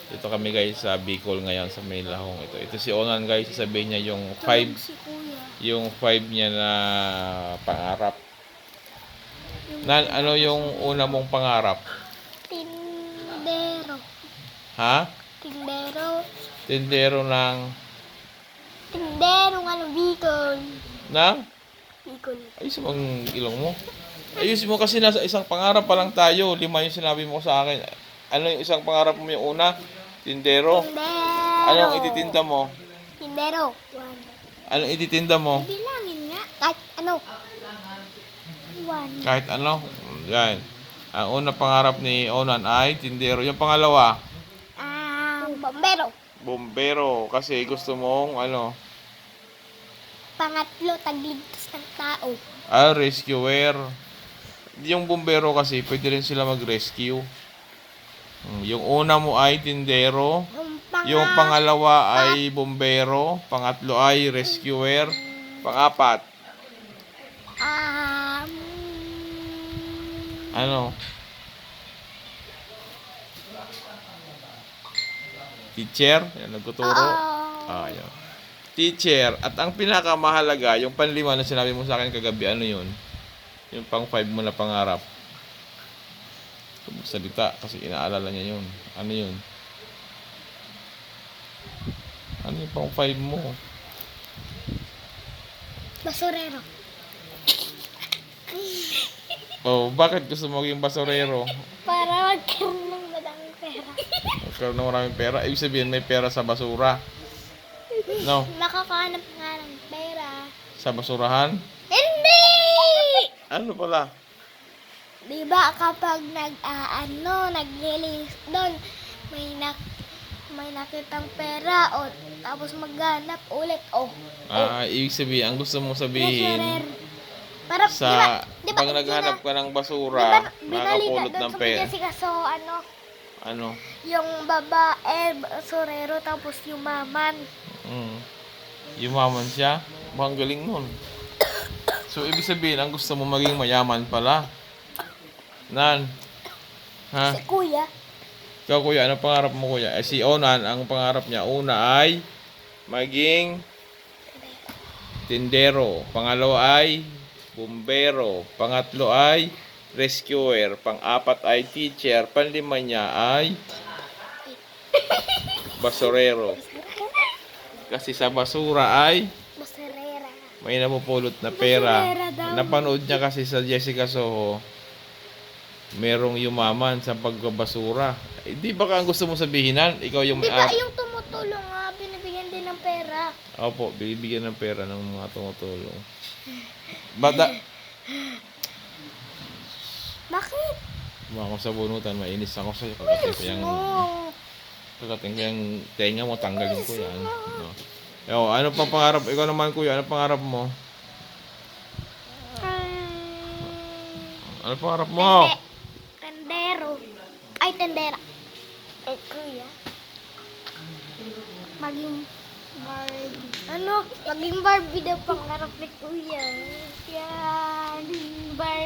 Dito kami guys sa Bicol ngayon sa may Lahong ito. Ito si Onan guys, sasabihin niya yung Tulog 5 si Kuya. yung 5 niya na pangarap. Yung Ano yung una mong pangarap? Tindero. Ha? Tindero. Tindero ng Tindero nga ng Bicol. ng Bicol. ayos mo ang ilong mo. Ayusin mo kasi nasa isang pangarap pa lang tayo. 5 yung sinabi mo sa akin. Ano yung isang pangarap mo yung una? Tindero. Tindero. Anong ititinda mo? Tindero. Anong ititinda mo? Bilangin nga. Kahit ano. One. Kahit ano. Yan. Ang una pangarap ni Onan ay tindero. Yung pangalawa, Bombero. bombero. Kasi gusto mong ano, Pangatlo, tagligtas ng tao. rescuer. Yung bombero kasi pwede rin sila mag-rescue. Yung una mo ay tindero. Yung pangalawa ay bombero. Pangatlo ay rescuer. Pangapat, ano? Teacher. Yan, nagtuturo. Yan. Teacher. At ang pinakamahalaga, yung panlima na sinabi mo sa akin kagabi, ano yun? Yung pang 5 mo na pangarap. Salita kasi inaalala niya yun. Ano yun? Ano yung pang 5 mo? Basurero. Oh, bakit gusto mo maging basurero? Para magkaroon ng madaming pera. Magkaroon ng maraming pera. Ibig sabihin may pera sa basura. No? Nakakahanap nga ng pera. Sa basurahan? Hindi! Ano pala? Diba kapag naglilis doon, may nakitang pera o tapos maghanap ulit Ibig sabihin, ang gusto mong sabihin, para diba, pag naghanap ka ng basura, nakakapulot ng pera. Kasi kaso Ano? yung babae, basurero, tapos yumaman. Yumaman siya? Bang galing nun. So, ibig sabihin, ang gusto mo maging mayaman pala. Nan? Ha? Si Kuya, Ikaw, kuya, ano pangarap mo, kuya? Si Onan, ang pangarap niya, una ay maging tindero. Pangalawa ay bumbero. Pangatlo ay rescuer. Pang-apat ay teacher. Panlima niya ay basurero. Kasi sa basura ay basurera. may napupulot na pera. Basurera daw. Napanood niya kasi sa Jessica Soho, merong yumaman sa pagbabasura. Di ba ang gusto mo sabihinan? Ikaw yung Diba yung tumutulong nga, binibigyan din ng pera. Opo, bibigyan ng pera ng mga tumutulong. Bata, Bakit? mga ko sa bunutan, mainis ako sa'yo. Kagating ko yung tenga mo, tanggalin ko yan. No. Yo, ano pang pangarap? Ikaw naman, kuya, ano pangarap mo? Ano pangarap mo? Tendero. Ay, tendera. Kuya. Maging Barbie. Maging Barbie daw pangarap ni Kuya. Yan, Barbie.